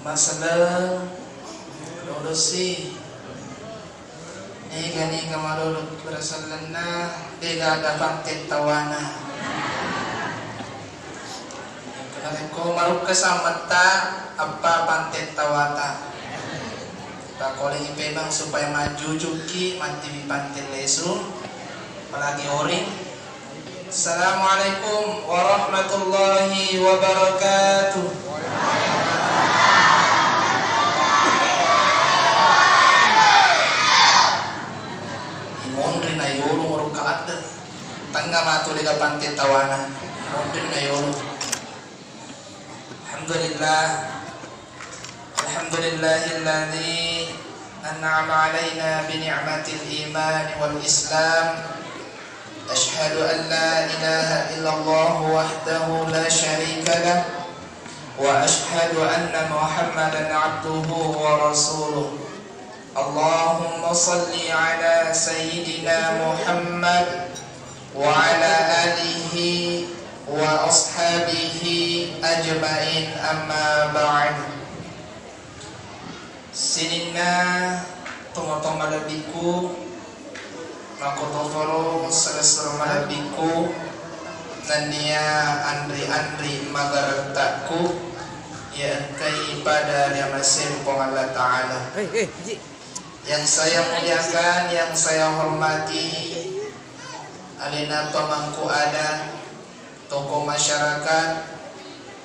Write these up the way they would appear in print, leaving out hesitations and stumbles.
Masalah dodosi ni gani kamalulot berasalan na diga dapat tawana. Kenapa ko maruk kasamata apa pantet tawata. Tak calling ipemang supaya maju juki mati pantet lesu apalagi oring. Assalamualaikum warahmatullahi wabarakatuh. Mondri na yolo moro kaat tangga matu liga pantet tawana. Mondri na yolo. Alhamdulillahilladzi an'ama alaina bi ni'matil iman wal islam. Ashhadu an la ilaha illallah wahdahu la syarika lah wa ashhadu anna Muhammadan abduhu wa rasuluh. Allahumma salli ala sayyidina Muhammad wa ala alihi wa ashabihi ajma'in, amma ba'd. Sinina tomatong malabiku makotoforo salasar malabiku nania andri magaragtaku ya kay pada yang masempong Allah Ta'ala. Yang saya muliakan, yang saya hormati, alina pamangku ada tokoh masyarakat,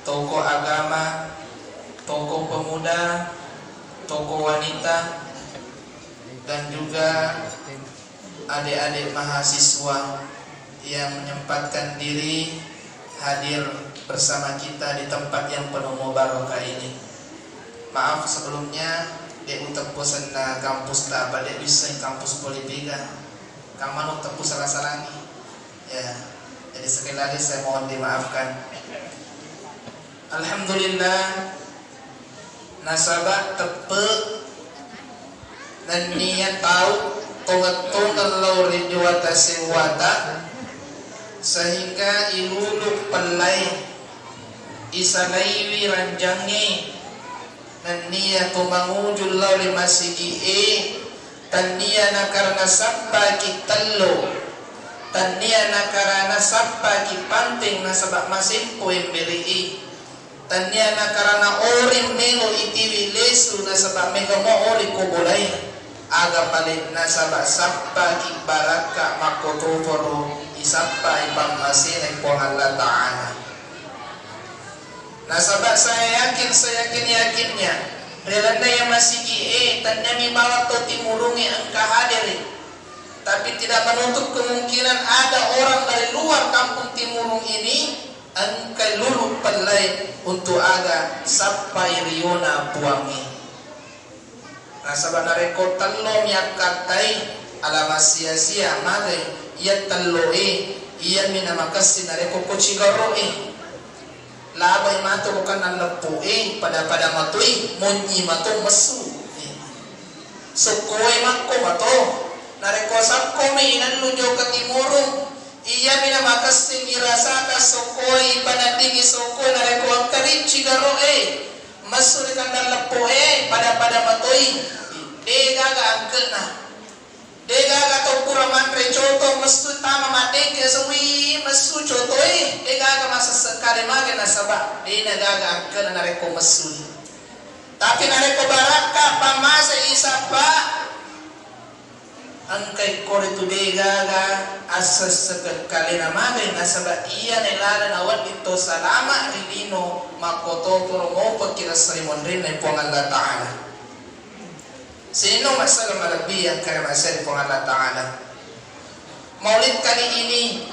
tokoh agama, tokoh pemuda, tokoh wanita, dan juga adik-adik mahasiswa yang menyempatkan diri hadir bersama kita di tempat yang penuh barokah ini. Maaf sebelumnya, dek utepusan na kampus tak apa dek bisa kampus Politika, kamu utepus salah-salangi. Ya, jadi sekali lagi saya mohon dimaafkan. Alhamdulillah, nasabah tepe dan niat tahu tungat-tungat lauri diwata sewata sehingga iluluk pelai isanaiwi ranjangi dan niat tumangujul lauri masigi dan niat nakarana sabba kitallo dan niat nakarana sabba kipanting nasabak masimpo yang beli dan niat nakarana orim melo itiwi lesu nasabak megamo ori kubulay aga palit nasabak sabba kibaraka makotoforo isabba ibang masinay po Allah Ta'ala. Nasabak saya yakinnya relanda yang masigi tanya mi bawa to timurungi angka hadiri, tapi tidak menutup kemungkinan ada orang dari luar kampung Timurung ini angka lulu pelai untuk aga sampai riona buangi. Nasabak nareko tallo miyakatai alama sia-sia magai iya tallo iya minamakasi nareko kocigaro labay mato bukan nalapo pada matui monyi mato masu sukoy mako mato nareko sakko may inanlujo ka Timurong iya minamakasi mirasaka sukoy panadingi sukoy nareko ang karichigaro masuri kan nalapo pada matui degaga angkel na degaga to pura mantre choto masu tama mateng ke sawi masu choto degaga masasakare mage nasaba de nagaga angkel na reko masu tapi nareko baraka pamasa isapa angkai kore tu degaga asas sekali na mage nasaba iya nelala na wat ito salama rilino makoto puro mo pagkira sarimon rin na ipong Allah Ta'ala. Sino masalah malabi yang kaya masalah ipong Allah Ta'ala. Maulid kali ini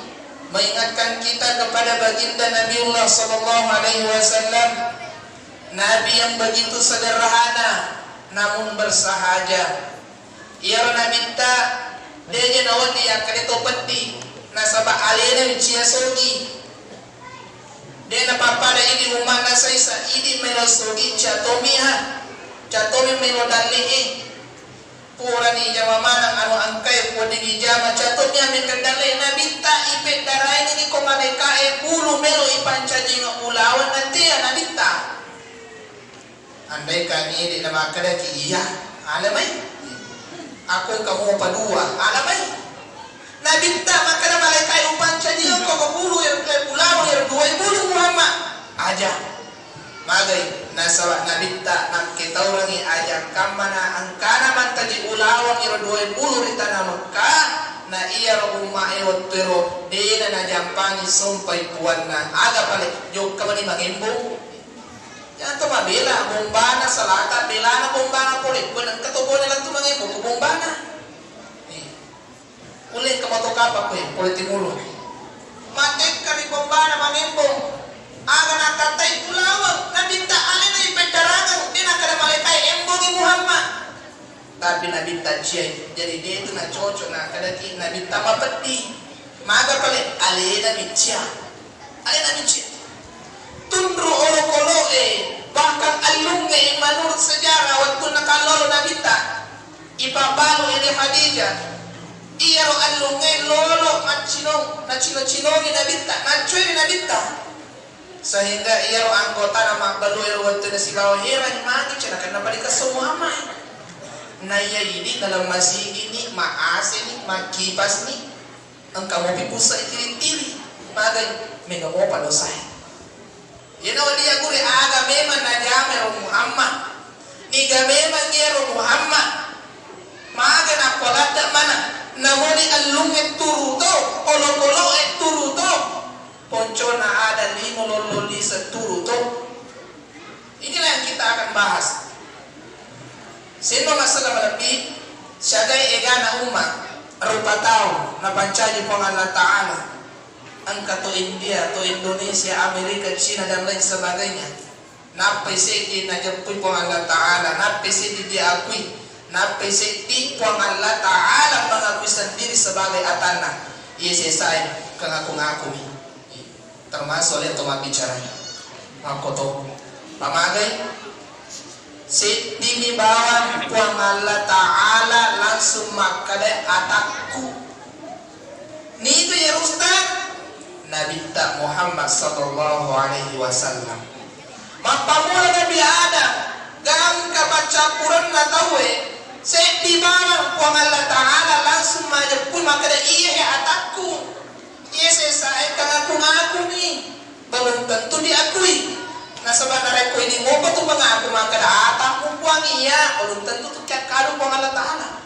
mengingatkan kita kepada baginda Nabiullah Sallallahu Alaihi Wasallam, Nabi yang begitu sederhana namun bersahaja. Ia nabita dia nawan dia kanito peti nasaba alena micia sogi dia napapada ini rumah nasaisa ini melosogi chatomi melodali pura ni jama manang anu angkai ko di jama chatomi amin kandale nabita ipe darai ni ko maneka bulu melo ipancaji ngulawan nanti nabita andai kani di nama kada ki iya alamai aku kamu padua alamai nabinta makana malaikai upan caji ko kabulu ya pulau ya dua bulu Muhammad aja magai nasawa nabinta nak kita ulangi aja kamana angkana mantaji ulawang ya dua bulu di tanah Mekah na iya rumah ewotero dena na jampangi sompai puanna aga pale jok kamani mangembong jangan to mabela bombana salata belana bombana pole kunan katobone lang to mangembong bombana uling kamoto kapa ko pole timulo matek kali bombana mangembong aga nakatay pulawang nabinta alin na ipagdarangan dina kada malaikai embongi Muhammad tapi nabinta ciyay jadi dia itu na cocok na kadaki nabinta mapeti maga pale alena micia tundru olo-kolo bahkan alunge menurut sejarah waktu nakalolo nabinta ipabalu ini Khadijah iya ro alunge lolo macino na cino-cinongi nabinta nacueri nabinta sehingga iya ro anggota nama balu ero waktu na silaw hera imani cina karena balik semua amai na iya ini dalam masih ini maase ni makipas ni ang kamu pipusa itiri-tiri magay mega mo palusay yun ang dia guri aga memang na jamero Muhammad ni gamemang gero Muhammad maga na kolata mana namoni alungit turuto olo-kolo turuto ponco na ada limo lololi sa turuto inilah yang kita akan bahas. Sino masalah malapit syadai egana umat rupa tao na pancaji pang Allah Ta'ala angka to India, to Indonesia, Amerika, China dan lain sebagainya napay sedi na jampuy pang Allah Ta'ala napay sedi diakui napay sedi pang Allah Ta'ala mengakui sendiri sebagai atana iya selesai kengaku-ngaku termasuk oleh teman bicara makoto pamagai si dimi bawang puang Allah Ta'ala langsung makade atakku ni itu ya Ustaz Nabi tak Muhammad sallallahu alaihi wasallam mapamula Nabi Adam gang kabacapuran na tawe si di bawang puang Allah Ta'ala langsung majapun makade iya ya atakku iya saya kangaku-ngaku nih belum tentu diakui. Nah sebenarnya ko ini ngopo tuh mengaku mangkada atang kumpuang iya belum tentu tuh kayak kado pang Allah Ta'ala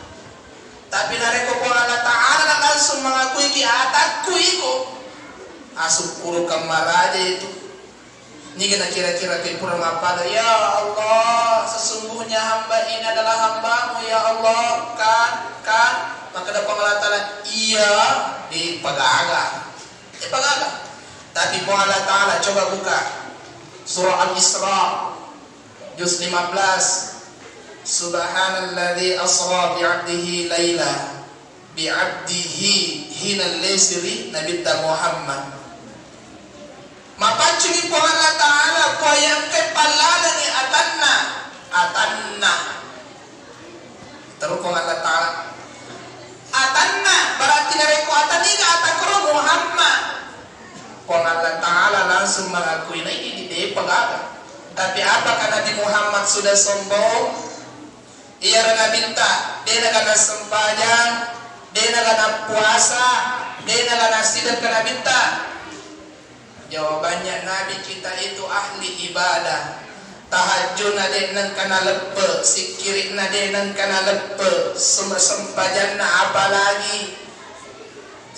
tapi nareko pang Allah Ta'ala na langsung mengakui ki atakku iko asuk puro kamar aja itu ini kena kira-kira ke pura mapada ya Allah sesungguhnya hamba ini adalah hambamu ya Allah kan maka ada pang Allah Ta'ala iya di pagaga tapi pang Allah Ta'ala coba buka Surah Al-Isra juz 15 Subhanalladzi asra bi'abdihi laila bi'abdihi hina al-lasri Nabi Muhammad mapacungi po Allah Ta'ala po yang kepalala ni atanna terus po Allah Ta'ala atanna berarti nareko ataniga atakro Muhammad po Allah Ta'ala langsung mengakui na ini dia pagaga tapi apakah Nabi Muhammad sudah sombong iya na minta dia na kana sembahyang dia na kana puasa dia na kana sidap kana minta jawabannya Nabi kita itu ahli ibadah tahajud na dia nan kana lepe sikirik na dia nan kana lepe sembahyang na apalagi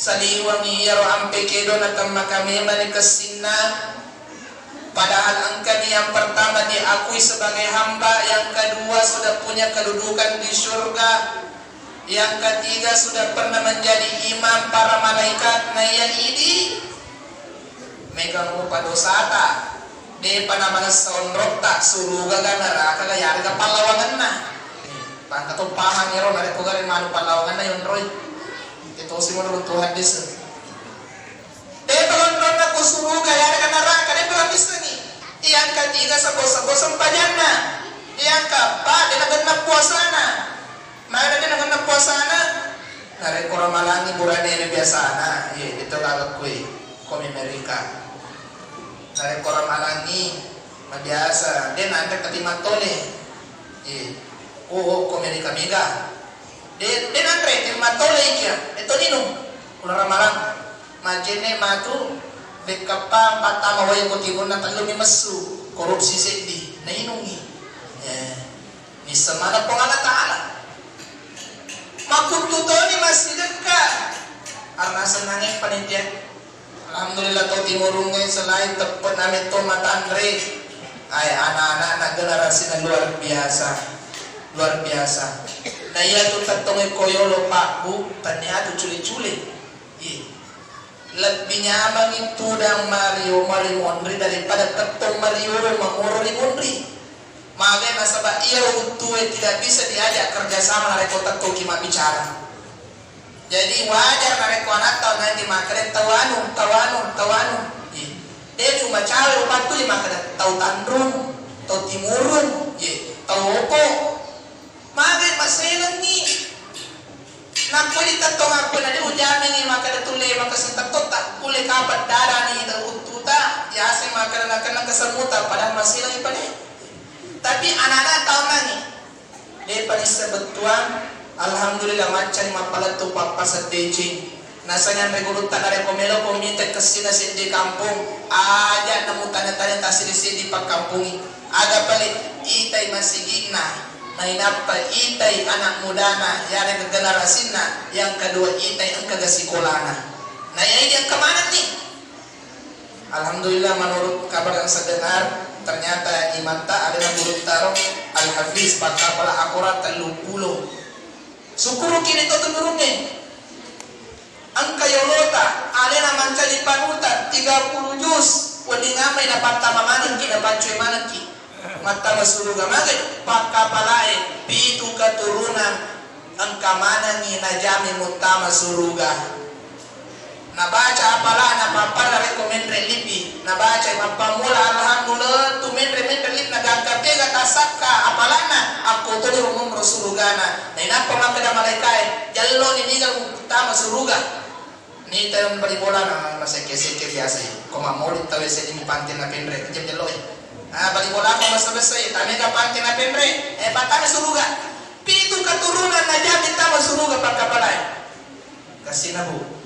saliwang iyaro ampe kedo na tamma kami manikasina padahal angka yang pertama diakui sebagai hamba yang kedua sudah punya kedudukan di surga yang ketiga sudah pernah menjadi imam para malaikat na yang ini megang rupa dosata de panamana sonrok tak suruga ganara kaga yarga palawangan na pangkato pahang iro na repogarin manu palawangan na yon roy itu sih menurut Tuhan desa. Dia pelondron na kusuruga ya dengan neraka dia bilang bisa nih. Yang ketiga sabo-sabo sempajana. Yang keempat dia nak puasana. Mana dia nak puasana? Nare kora malangi burane ini biasana. Ye itu kalau kui komi Amerika. Nare kora malangi Madiasa den anda katima tole komedi kamiga den andre katima tole ikia eto nino ulara marang majene matu bekapa patama wae kotibon na talumi masu korupsi sedi na inungi ni semana pengala taala makututoni masih dekat karena senangnya panitia. Alhamdulillah to timurungnya selain tepat namin to mata Andre ay anak-anak generasi na luar biasa na iya to tatong koyolo pak bu tanya to culi-culi lebih nyaman itu dan Mario Mondri daripada tatong Mario Mamoro Mondri makanya nasabah iya utuh tidak bisa diajak kerjasama na rekota to kima bicara. Jadi wajar mereka anak tahu nanti makan tawanu. Dia cuma cari obat tu makan tahu tandrung, tahu timurun, tahu opo. Makan masalah ni. Nak boleh tatong aku nanti ujamin ni makan tu le makan sentak tak boleh kapat darah ni dah ututa. Ya saya makan nak kesemutan pada masalah ni pada. Tapi anak-anak tahu nanti. Dia pada sebetuan. Alhamdulillah macam mapalat tu papa sa teaching. Nasanya regulut tanare komelo komite kesina di kampung. Aja namutan tanya tasiri di pagkampungi. Ada palit itay masigina. Nainapa itay anak mudana yare generasina. Yang kedua itay ang kagasikolana. Nah ini yang kemana nih? Alhamdulillah menurut kabar yang saya dengar ternyata imanta ada yang guru taruh Al-Hafiz pala akurat 30. Sukuru kini to tumurunge. Ang kayolota alena mancali panuta 30 juz. Wadi ngamay na patamaman kina pancoy manaki. Mata masuluga magay pakapalae pitu katurunan ang kamanan ni najami mutama suruga. Nabaca apala na papala rekomendre lipi. Nabaca mapamula alhamdulillah tu mendre lip nagagapega tasaka apalana ako to ni rumum rasulugana. Na inapa makada malaikai jallo ni nigal utama suruga. Ni tayo balibola na maseke-seke biasa. Kung mamulit tayo sa ni pantin na pendre kajam jallo balibola ko masabasay tami ka pantin na pendre patami suruga. Pitu katurunan na jami tama suruga pagkapalay. Kasi na bu.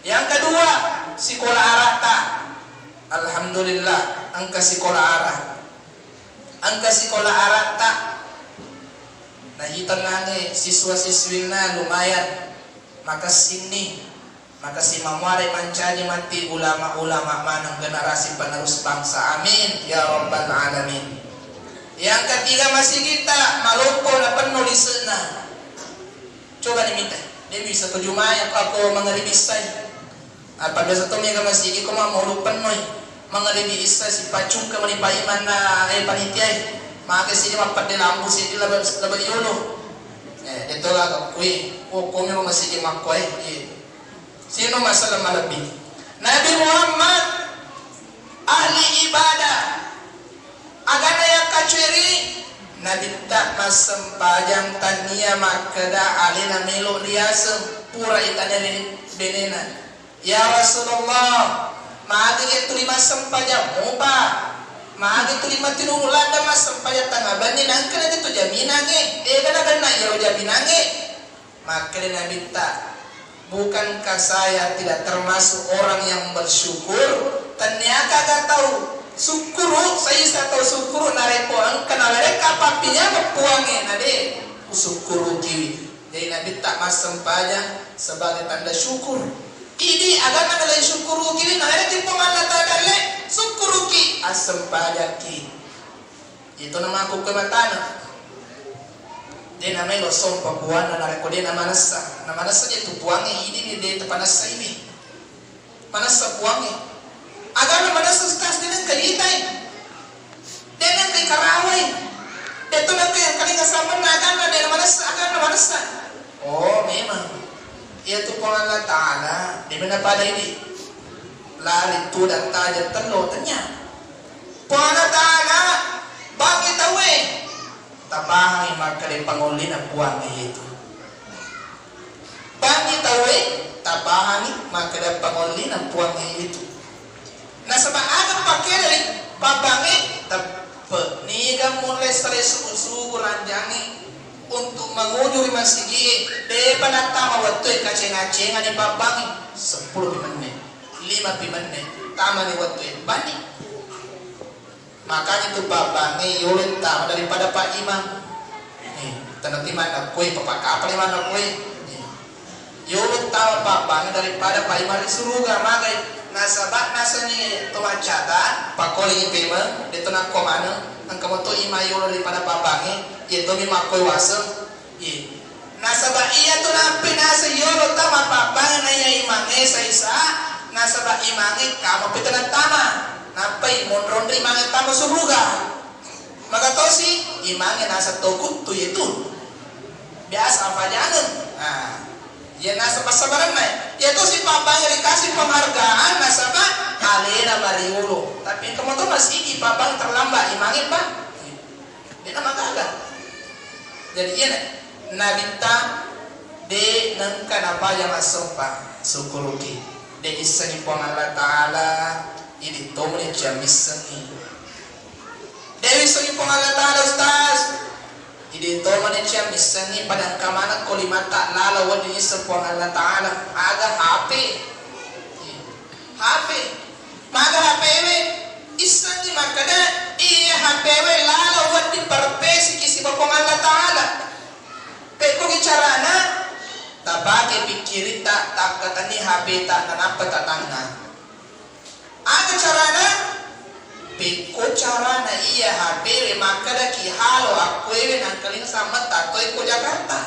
Yang kedua, sekolah arata. Alhamdulillah, angka sekolah arah. Angka sekolah arata. Nahitan nani siswa-siswi na lumayan. Maka sini, maka si mamwari mancani mati ulama-ulama manang generasi penerus bangsa. Amin ya rabbal alamin. Yang ketiga masih kita malumpo na penulis na. Coba diminta. Dia bisa terjemahan ako mga ribisay. Pada satu mega masih ko mamulog panoy mga ribisa si pacung ka manipaiman na panitia maka si mapadelambu si laban yolo ito lang kuy o kung mo masih makoy sino masalah malabi Nabi Muhammad ahli ibadah agana yang kaciri Nabi tak masempajang tania makada alina melo riasem pura itanya benena. Ya Rasulullah, maagi itu 5 sempaja muba, maagi itu 5 tinulan dan mas sempaja tangga bani nangke itu jaminange, kan ya jaminange, maka Nabi tak, bukankah saya tidak termasuk orang yang bersyukur? Ternyata gak tahu syukuru, saya tahu syukuru narepo ang kanawere kapapinya mempuange nade syukuru kiwi. Jadi Nabi tak mas sempaja sebagai tanda syukur. Ini agama nalay syukuru kini nalay di pangala tadale syukuru ki asam pajaki itu nama aku kematana dia namanya losong papuan na narekode na manasa itu puangi ini dia tepanasa ini manasa puangi agama manasa stas dia kalitai dia nang kay karaway itu nang kay kaling kasama na agama dia manasa oh memang itu Allah Ta'ala di mana pada ini lari tu dan tajam tanya Allah Ta'ala bagi tawe tapahangi maka di pangulin ang buang itu bagi tawe tapahangi maka di pangulin ang buang itu nasa maagang pakai dari pabangi Ida mulai sugu ranjangi untuk mengujuri masigi de panatama waktu kaceng-kacengan ni babangi 10 menit 5 menit tama ni waktu bani makanya itu babangi yulit tama daripada Pak Imam tanati mana kue papa kapal mana kue yulit tama babangi daripada Pak Imam disuruh magai nasabat nasani tuan cata pakoli pema dito na komano ang kamoto imayo daripada babangi itu memang koi wasem nasaba iya tu nampi nasa yoro tama babangi na iya imange sa isa nasaba imange kamo pitanan tama nampai monron imange tama suruga magatosi imange nasa tokut tu itu biasa apa jangan ya nasa pasabaran na itu si babangi dikasih penghargaan nasaba kalena mariulo tapi kamu tuh masih babang terlambat imange pak dia nama gagal jadi iya nabita de nangkan apa yang asal pak syukuruki de isani pong Allah Ta'ala ini tomne jamisani dewi sani pong Allah Ta'ala ustaz ini tomne jamisani pada kamana kolimata lala wadi isapong Allah Ta'ala aga HP maga HP isani makada iya HP lala wadi perpesi kisi pong Allah Ta'ala peko carana tabake pikiri tak katani HP tak nanapa tatangna aga carana peko carana iya HP makada ki halo aku nang kaling sama tatoy ko Jakarta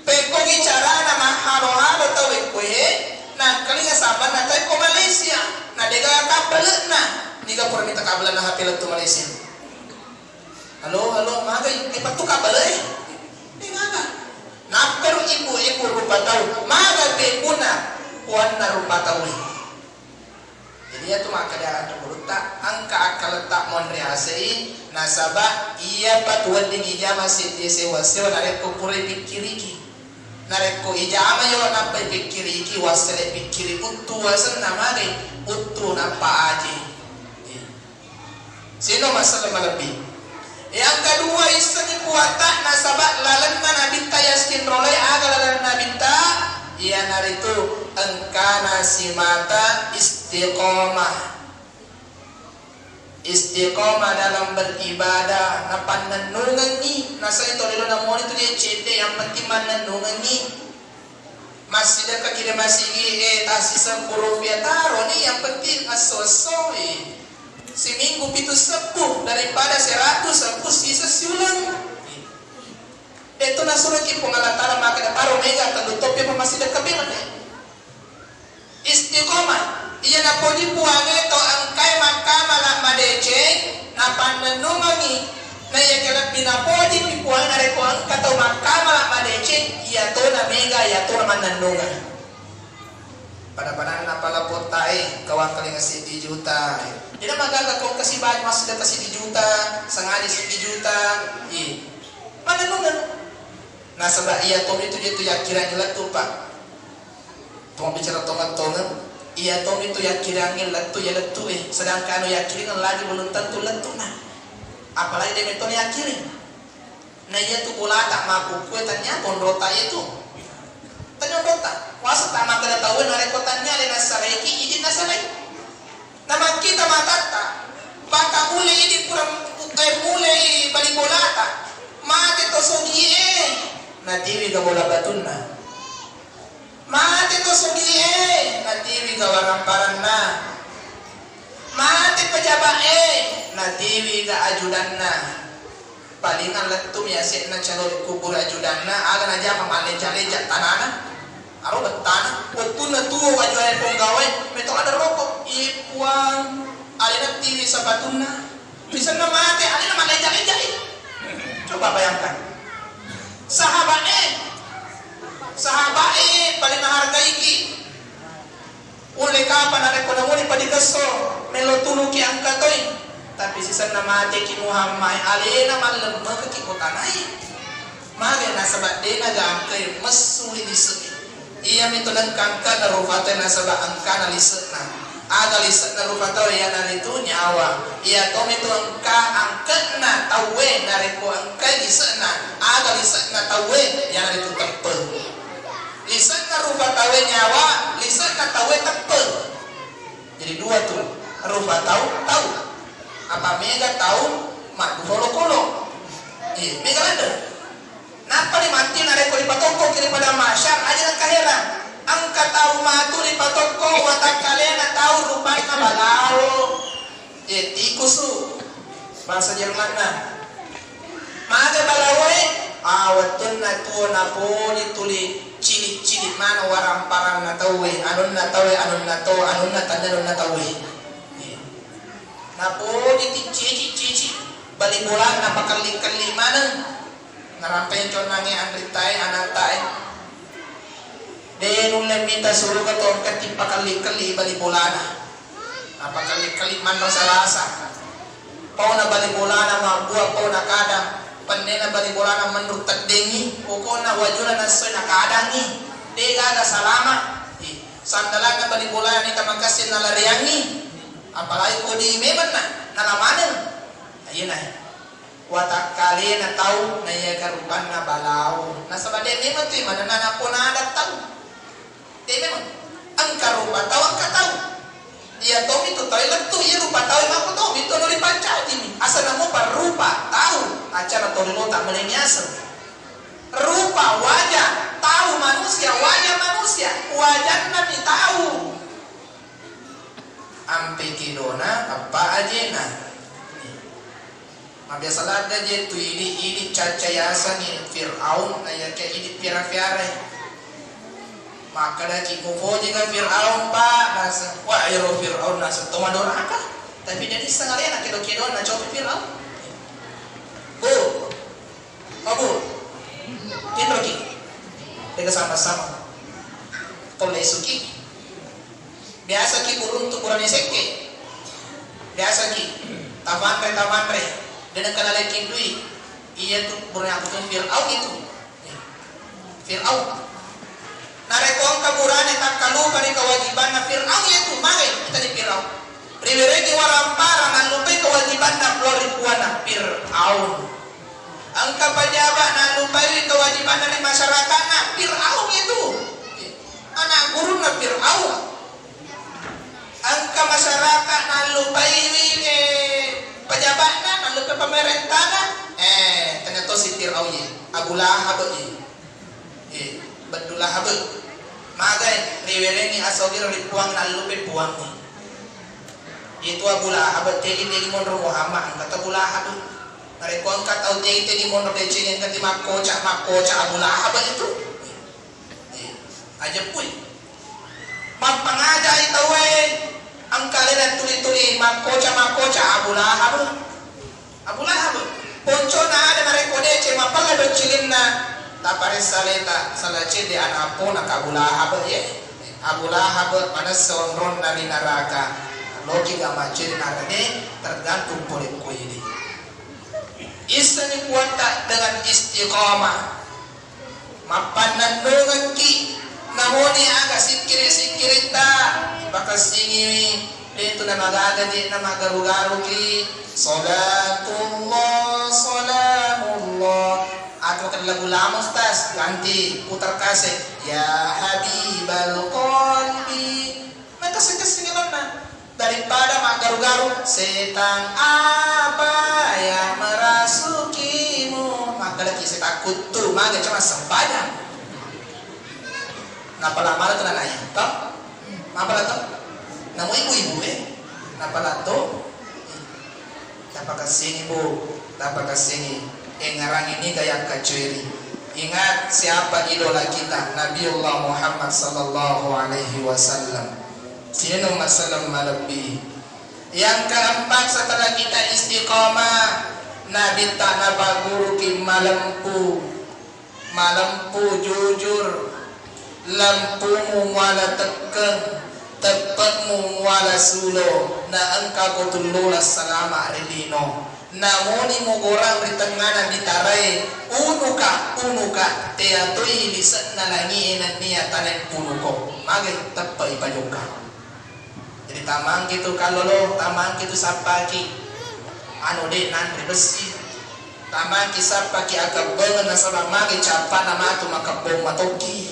peko carana mahalo tawe ko nang kaling sama natay ko Malaysia na dega kabalat na niga por minta kabalan na HP to Malaysia halo maga ipatu kabalay di ngaga napero ibu rupa tahu maga pekuna kuan na rupa tahu jadi itu maka dia ada berutak angka akal letak monreasei nasaba iya patuan dingi jama siti sewa nareko pure pikiriki nareko ijama yo napai pikiriki wasere pikiri uttu wasan namare uttu napa aji sino masalah malabi yang kedua isani kuatan nasabak lalanna nabita yaskin rolai aga lalanna nabita ia naritu engkana simata istiqomah dalam beribadah na pananungan ni nasa ito lilo na mo nito dia cete yang penting mananungan ni masih dekat kita masih tasisa puro piataro ni yang penting asoso seminggu itu sepuh daripada 100 sepuh sisa siulang itu nasurat ki pengalatara maka paro mega tanutop ya masih dekat bilang istiqomah iya na poji puange to angkai makama la madece na panenungangi na iya kala pinapoji pi puange na reko angka to makama la madece iya to na mega iya to na manenungan pada na pala potae kawang kaling 10 juta ina magaga kung kasi bahay mas sudah kasi 10 juta sangali 10 juta manenungan nasa ba iya to itu yakira nila to pa tong bicara tongan iya to itu yakira nila to ya letu sedangkan yakirin lagi belum tentu letu na apalagi dia metode yakirin na iya tu bola tak mampu kue tanya kondota itu tanya kondota wasa tak makan tahu na rekotannya ada nasareki izin nasareki nama kita matata baka mule ini kurang mule bali bolata mate to sogie na diwi ga bola batunna mate to sogie na diwi ga waramparan na mate pajaba na diwi ga ajudanna palingan letum ya set na calon kubur ajudanna aga na jama maleja tanana aro betana waktu na tuwo wajuan penggawai meto ada rokok ipuang alina tiri sabatuna bisa na mate alina maleja coba bayangkan sahabat paling menghargai ki ule kapan ada kono ni padikeso melotunu ki angkatoi tapi sisa na mate ki Muhammad alina malam ke kotanai mage na sabat de na gangkai mesu di segi iya mito lang kangka na rufate na saba angka na lisat na Aga lisan na rupa tau ya narito nyawa. Iya tom itu angka na tawe nariko angka lisan na. Aga lisan na tawe ya narito tepe. Lisan na rupa tawe nyawa, lisan na tawe tepe. Jadi dua tuh. Rupa tahu. Apa mega tahu mak kolo. Iya, mega ada. Napa ni mati nariko di patoko kiri pada masyar aja nak kahera. Angka tahu matu di patoko watak kalian tahu rupanya balao. Tikusu bahasa Jerman na. Maga balao awatun na tuo na poli tuli cili mana waramparan na tawe anun na tandanon na tawe. Na poli ti cici bali bola na pakali mana ngarampay con nangi andritay anantay. Denung minta suruh ke tuan ketimpa kali bali bolana. Apa kali man salasa. Pau na bali bolana mabuah pau na kadang. Panena bali bolana menurut dengi. Pokok na wajuna na soy na kadangi. Dega ada salama. Sandalan na bali bolana ni kamangkasin na lariangi. Apalagi ko di meman na nalamanan. Ayun na. Watak kali na tahu na iya karupan na balaw. Nasa badai memang tu mana na po na adat tahu. Dia memang angka rupa tahu angka tahu. Dia tahu itu tahu itu ia rupa tahu aku tahu itu dari pancati ni. Asal nama par rupa tahu acara tahu lo tak melenyasa. Rupa wajah tahu manusia wajah nabi tahu. Ampe kidona apa aja nah. Biasa ada je tu ini cacayasa ni Fir'aun na ya kayak ini pira-pira. Maka dah kikufu jika Fir'aun pa nasa wah iro Fir'aun nasa tomadora ka tapi jadi setengah lian kido na coba Fir'aun bu tidur ki kita sama-sama toleh suki biasa ki burung tu kurang eseke biasa ki tamanre dan kana lekin dui iya tu burung aku tu Fir'aun itu Fir'aun narekong kaburane tak kalupa ni kewajiban na Fir'aun itu magai kita di Fir'aun riwiregi warampara nan lupai kewajiban na floripuan na Fir'aun angka pejabat nan lupai kewajiban dari masyarakat na Fir'aun itu anak guru na Fir'aun angka masyarakat nan lupai pejabat na nan lupai pemerintah na ternyata si Fir'aun Abu Lahab Badulah habel magai riweleni asogir ripuang nalupe puang itu Abu Lahab tegi monro Muhammad kata Abu Lahab narekuang kata tegi monro deceng kati makoca Abu Lahab itu aja pui mampangaja itu ang kalian tuli makoca Abu Lahab ponco na ada narekode ce mapala do cilinna tapare saleta salace de anapo na Abu Lahab Abu Lahab mana seorang dari neraka logi gamacin narane tergantung boleh ini istani kuat dengan istiqamah mapanan dengan ki namoni aga sikiri ta bakas singi itu nama gaga di nama garu ki salatullah atau kan lagu lama ustaz ganti putar kaset ya habibal qalbi maka sekesinilan daripada mak garu-garu setan apa yang merasukimu maka lagi saya takut tuh maka cuma sembahyang napa lama itu nananya toh napa lato namu ibu napa lato napa kasih ibu napa kasih ngarang ini kayak kacuri. Ingat siapa idola kita Nabiullah Muhammad sallallahu alaihi wasallam. Sino masalam malabi. Yang keempat setelah kita istiqamah Nabi tanah baguru ki malampu jujur lampumu wala tekkeng tepatmu wala sulo na angka kotulula salama relino namoni mo gorang di tengah ditarai unuka teatoi lisan na langi enan niya tanen punuko magai tapai pajuka Jadi tamang gitu kalolo, tamang gitu sapaki anu de nandri besi, tamang kisapaki agak bangen nasabang magi capa nama tu makabong matoki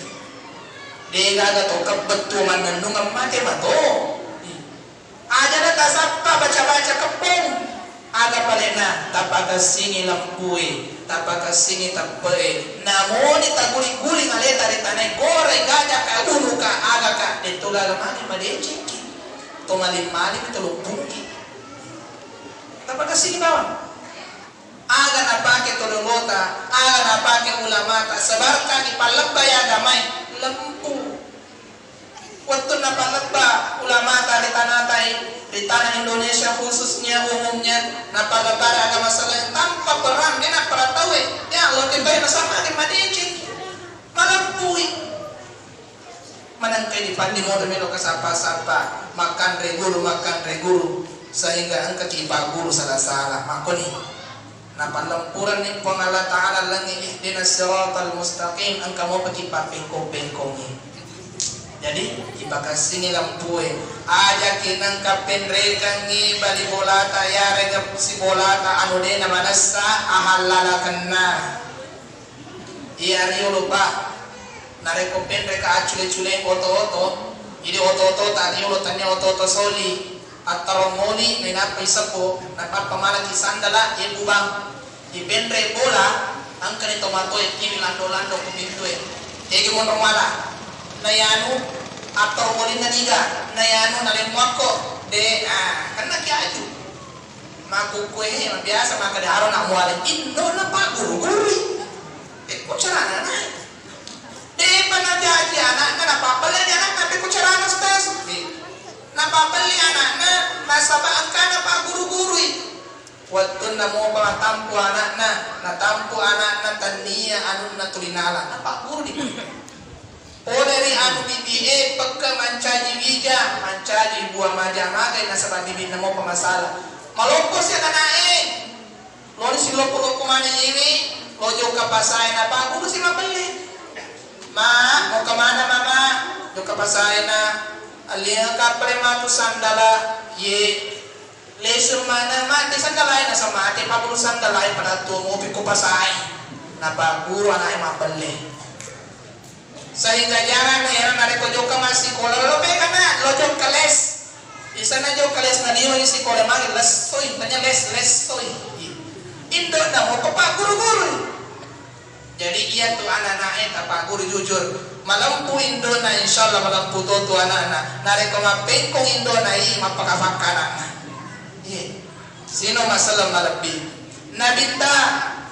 de gaga to kabatu manandungan mate mato aja na kasapa baca-baca kebong aga palena tapaga singi lampui tapaga singi tape namoni taguli-guli ngaleta di tanah gore gajah ka ulu ka aga ka ditulaga mani madeceki to malim-malim itu lumpuki tapaga singi bawang aga napake tololota aga napake ulamata sabarkan ipalabay agamay lampu waktu napalaba ulamata di tanah Indonesia khususnya umumnya napalaba ada masalah tanpa perang dia nak para tahu ya Allah kembali bersama di madecek malampui manangkai di pandi mo melo kasapa-sapa makan reguru sehingga angka kipa guru salah-salah makoni napalampuran ni po Allah Ta'ala lang ihdinas siratal mustaqim ang kamo pakipa pengkong-pengkongi jadi ipakasih ni lampue aja kinang kapenrekang ni bali bolata ya rega si bolata anu de na manasa ahallalakan na iya rio lupa nareko penreka acule-cule oto-oto jadi oto-oto tadi ulo tanya oto-oto soli ataromoni menapa isapo napat pamalaki sandala ye bubang ibenre bola ang kanito mato e kimi lando kuminto ege monromala nayanu ataromoni naniga nayanu nalemwako de karena kiaju makukue biasa maka de haro nak muale indo na pa guru-guru kucarana na de panajaji anak na papala anak na kucarana stas napapali anaknya nasaba angkana pa guru-guru waktu na mo pa tampu anaknya natampu anaknya tania anu na tulinala napa guru di dari anu bibi pagka mancaji bija mancaji buah majamagay nasaba bibi na mo pa masalah maloko siya kanae lori si lopo kumana ini lojo kapasay na pa guru si mapali ma mo kamana mama do kapasay na aliang kapre matu sandala ye lesur mana mati sandalay na sa mati pabulu sandalay pada tumo piko pasay na baguro anay mapalle sehingga jangan heran ada kojo kamasi kola lo beka na lojo kales isa na jo kales na diyo isi kola magi lesoy tanya lesoy indo na mo pa guru-guru jadi iya tu anak-anak apa guru jujur malampu indo na insyaallah malampu toto anak-anak nareko mapengkong indo na mapakafakana sino masalah malabi nabita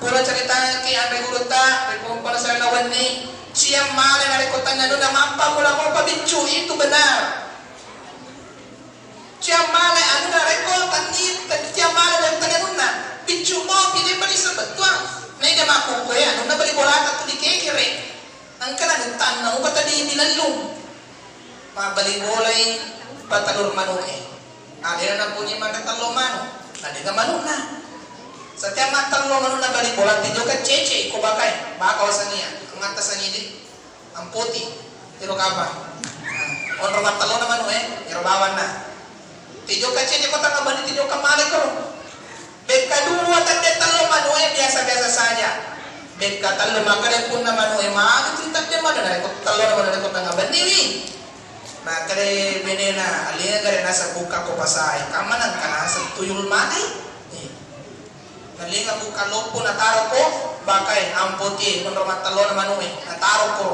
pura cerita ki ambe guru ta rekompa sa lawan ni siang male nareko tanya do na mampa mula mo pabicu itu benar siang male anu nareko tani siang male dan tanya nuna bicu mo pide pa sa betua nega maku ko yan nung nabali bolata to di kekere ang kanagutan na upata di nilalong mabali bolay patalor manuke adira na po niya magatalo mano nadiga mano na sa tiya matalo mano na bali bola tiyo ka cheche ko bakay bakaw sa niya ang atas sa niya ang puti tiro ka ba onro matalo na mano irobawan na tiyo ka cheche ko tanga bali tiyo ka mali ko Bekadua tanda talo manuwe biasa-biasa saja. Bekatalo makare pun na manuwe maagi tintak de madana ko talo na madana ko tanga baniwi. Makare benena alia gare nasa buka ko pasay kamanan kana sa tuyul manay. Nalinga buka lopo na taro ko bakay ampoti menromat talo na manuwe na taro ko.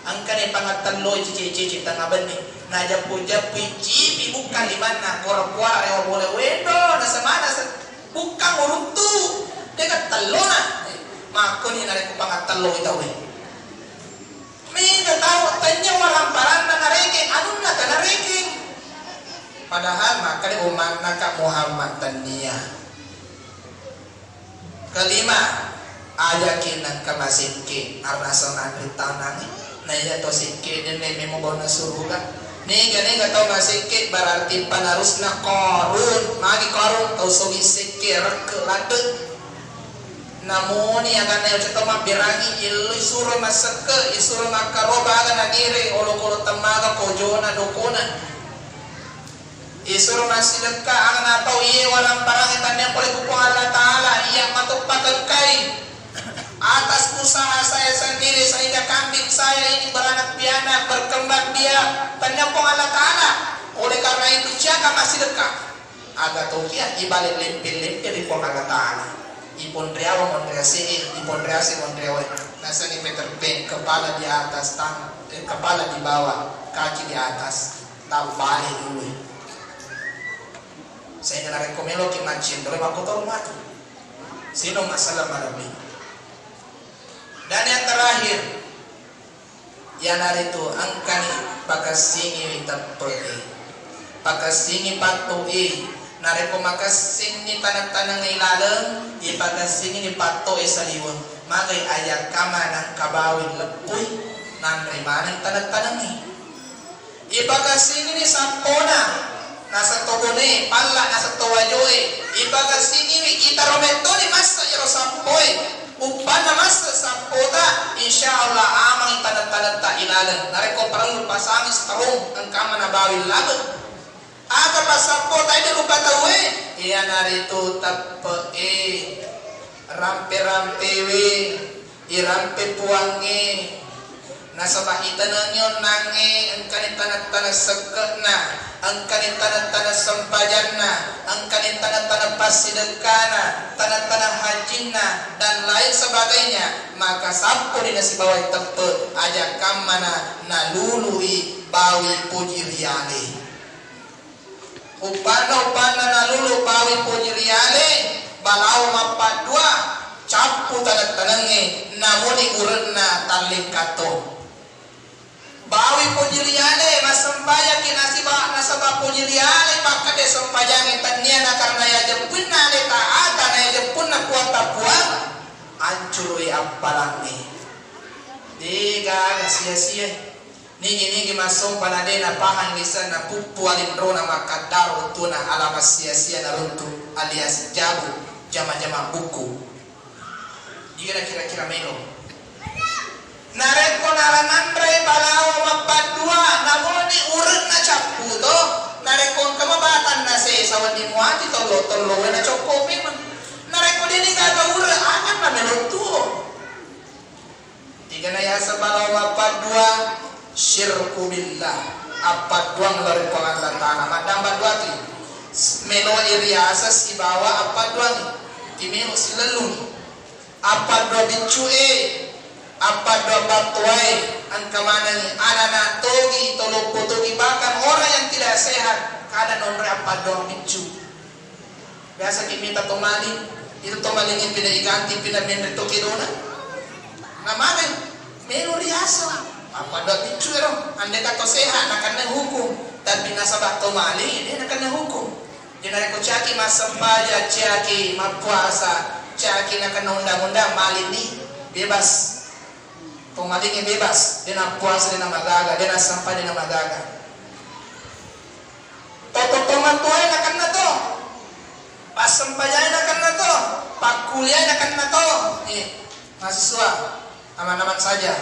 Ang kani pangatalo cici tanga bani. Najapu-japu cipi buka liman na kora-kora yo boleh wendo na samana sa bukan uruntu dekat talona mako ni nare ko pangatalo itaw may natawa tanya walang parang na nareke anong na kanareke padahal makali uman naka Muhammad taniya kelima ayakin ng kamasinki arnason ang tanang na iya to sinki din may mo na suruga Nega tau masike berarti panarus na korun magi korun tau sogi sike lade namoni akan na yung mabirangi ilu isuro masake isuro makaroba akan nagire olo tamaga kojona dokona Isur masih dekat ang natau iya walang parang itannya oleh kupung Allah Ta'ala iya matupatan kai atas usaha saya sendiri sehingga kambing saya ini beranak pianak berkembang biak tanya pun Allah Ta'ala. Oleh karena itu jaga masih dekat agak tokia ibalik lempir-lempir di pun Allah Ta'ala ipon riawa mondreasi ipon reasi mondrewa nasa ni Peter Pan kepala di atas kepala di bawah kaki di atas tak balik dulu. Saya nak rekomendo ki macin boleh makotor mati. Sino masalah marabi. Dan yang terakhir yang hari itu angkani pakasingi tapoe. Pakasingi patoi. Nareko makasingi tanang-tanang ilalang, ipakasingi ni patoi saliwa. Makai ayak kama ng kabawin lepuy nan rimanang tanang-tanang ni. Ipakasingi ni sampona. Nasa togone, pala nasa tawajoy, ipagasingi kita romento ni masa iro sampoy, upana masa sampota, insyaallah amang tanat-tanat ta ilalan, nareko perlu pasangis tarong ang kama na bawil laban. Aga pasampota ide lupa tawe, iya narito tape rampe-rampe we, irampe puange, nasa bahitan nyon nange, ang kanit tanat-tanat sagkana. Ang kanin tanah-tanah sempajanna, ang kanin tanah-tanah pasidekana, tanah-tanah hajinna, dan lain sebagainya, maka sampun si bawah tepe aja kamana nalului bawi puji riale. Upana nalulu bawi puji riale, balau mapat dua, capu tanah-tanahnya, namuni urena taling kato. Bawi pujiliane masambaya kinasiba nasaba pujiliane maka de sampajange tania na karena ya jempun na le taata na ya jempun na kuata puang ancurui apalangi diga sia-sia nigi masong panade na pahang lisan na pupu alindro na makadaro tuna alamas sia-sia na runtu alias jabu jama-jama buku diga kira-kira melo nareko naranandre balaw mapadua namoni urut na capu to nareko kamabatan na se sawan di muati tolo na cokopi man nareko dini gaga urut akan na menutu tiga na yasa balaw mapadua syirku billah apadua ngelari pangalan tanah madam baduati meno iriasa si bawa apadua timino silalung apadua bicue apa doa batuai angka mana ni anak togi tolong potogi bahkan orang yang tidak sehat kada nomor apa doa micu biasa kita tomali itu tomali ini pindah iganti pindah menre togi dona nama menu riasa apa doa micu ero anda kata sehat nak hukum tapi nasabah tomali dia nak hukum jadi aku caki masampaja caki mapuasa caki nak undang-undang malini bebas Pumalingin bebas, dia nak puasa, dia nak magaga, dia nak sampai, dia nak magaga. Toto-toman tuai nak na to, pas sampayay nak na to, pak kuliah nak na to. Mahasiswa, aman-aman saja.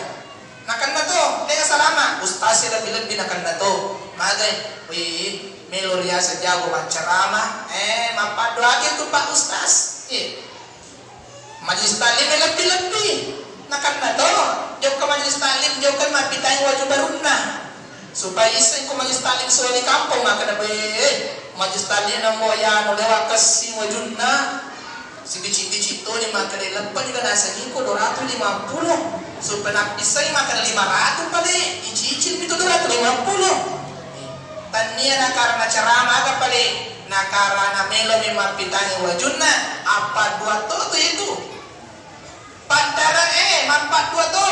Nak na to, dia salama. Ustaz lebih nak na to. Magay, meloria saja gua ceramah, mapadu lagi tu Pak Ustaz. Majlis talim lebih. Nakan na to, jauh ke majlis talim, jauh ke mapitay wajib baruna. Supaya iseng ko majlis talim suwa di kampung, maka na majlis talim na mo yan, lewa kasi wajud na. Si bicit-bicit to, ni maka nilapan juga nasa ko, 250. Supaya napisay, maka na 500 pali. Icicil ito 250. Tanya na karena ceramah ka pali, na karena melo may mapitay wajud na, apa dua to itu. Pantara mampat dua to.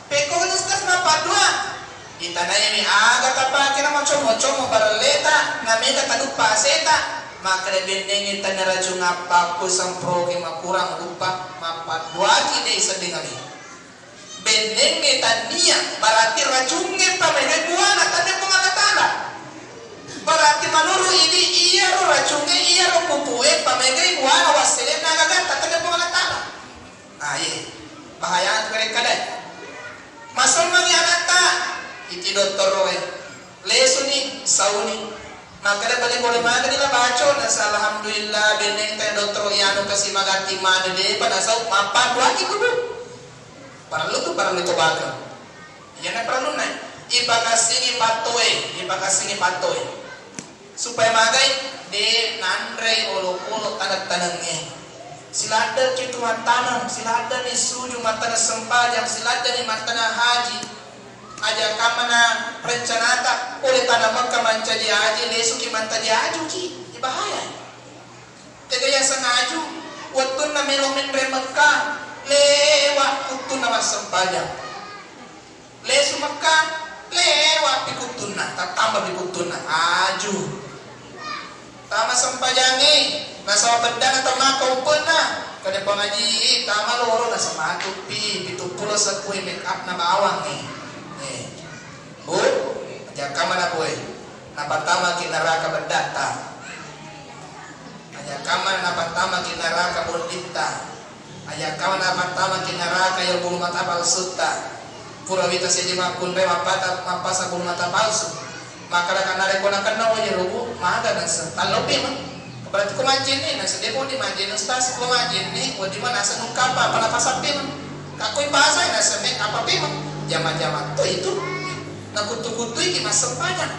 Peko kan ustaz mampat dua. Itanaya mi aga kapake na moco-moco baraleta na mega talupa seta. Maka lebendeng itanya raju ngapa ku sampro ke makurang lupa mampat dua kini isa dengali. Bendeng itania berarti rajunge pamene buana tanya pengalatala. Berarti manuru ini iya ro rajunge iya ro pupue pamene buana wasile naga tanya pengalatala. Bahaya tu mereka deh. Masal mani anata iti doktor roe. Lesuni sauni Maka balik boleh mana nila baco na sa alhamdulillah beneng tayo dokter yano kasi magati mana de pada sa mapan lagi kudu. Para lu to baga. Yan ay para lunay. Ipakasingi patoy. Supaya magay de nandre olo tanag-tanangnya. Silada kitu matanang, silada ni suju matana sempajang, silada ni matana haji. Aja kamana rencanata oleh tanah Makkah mancaji haji lesuki mantaji aju ki bahaya. Tegaya sangaju wattun na melomen re Makkah lewat kutun na sempajang. Lesu Makkah lewat pikutun na tambah pikutun na aju. Tama sempajangi nasa bedang atau makau pena kada pengaji tama loro nasa matupi pitupulo sa kue make up na bawang bu aja mana boy na pertama kinaraka berdata aja na pertama kinaraka bondita aja na pertama kinaraka yang bulu mata palsu ta purawita sedi makun be mapasa bulu mata palsu maka akan nare kona kana wajah rubu maga dan setalopi mah berarti ko majin ni nasa depo di majin ustaz ko majin ni wadi mana nasa nungkapa pala pasapi mah kakoy pasay nasa mek apa pi mah jama-jama to itu na kutu-kutu iki masempanya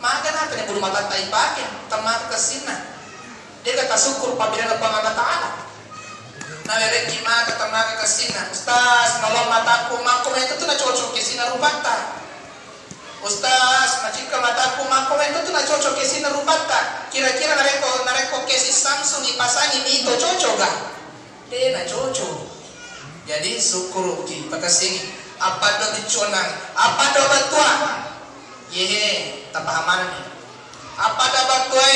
maga na kanya bulu mata tai pake tamar kasina dia kata syukur pabila na pangana taala na mereki maga tamar kasina ustaz nolong mataku mako itu na cocok kesina rubata Ustaz, macika mataku mako itu tuh na cocok kesi na rubata. Kira-kira nareko kesi Samsung ipasangi ni itu cocok gak? Dia na cocok. Jadi syukur ki pakasing apa do diconang, apa do batua. Yehe, tapahaman ni. Apa do batua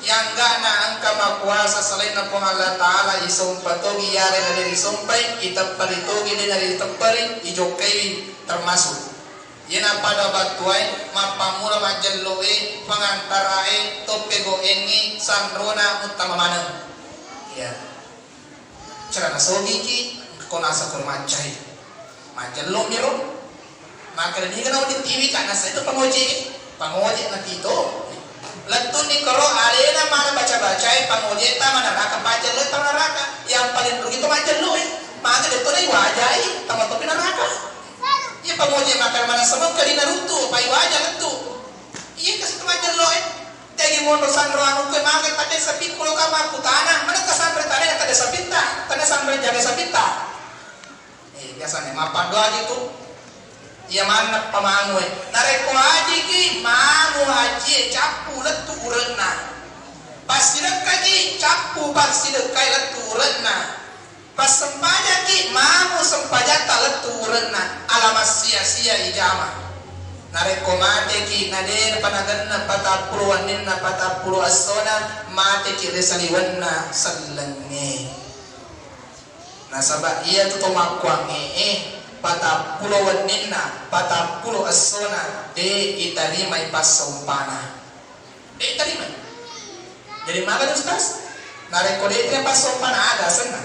yang gak na angka makuasa selain na pong Allah Ta'ala isumpatogi yare na dari sumpay, itapalitogi din na dari tapari, ijokai termasuk. Yana pada batuai mapamula majalloe pangantarae topego engi sandrona utama mana ya cara nasogi ki konasa kormacai majallo miro maka ni kana di TV kana sa itu pangoji na tito latun ni karo alena mana baca-baca pangoji ta mana raka majallo ta raka yang paling rugi itu majallo maka dito ni wajai tama topi neraka. Iya pamoja makan mana sama kali Naruto, pai wajah itu. Iya kasih kemajan lo Tegi mono sandro anu ke makan tadi sapit kulo kamar putana, mana kesambre tadi tadi sapita, tadi sambre jaga sapita. Biasanya mapan doa gitu. Iya mana pamangu nareko haji ki mangu haji capu letu urena. Pas sidek ki capu pas sidek kai letu urena. Pas sempaja ki mamu sempaja taleturena alamas sia-sia ijama nareko mate ki nader panaganna patapuluanin na patapulu asona mate ki resaliwanna sallange nasaba iya tu tomakwange patapuluanin na patapulu asona de itarima ipasompana de itarima jadi maga ustaz nareko de ipasompana ada sana.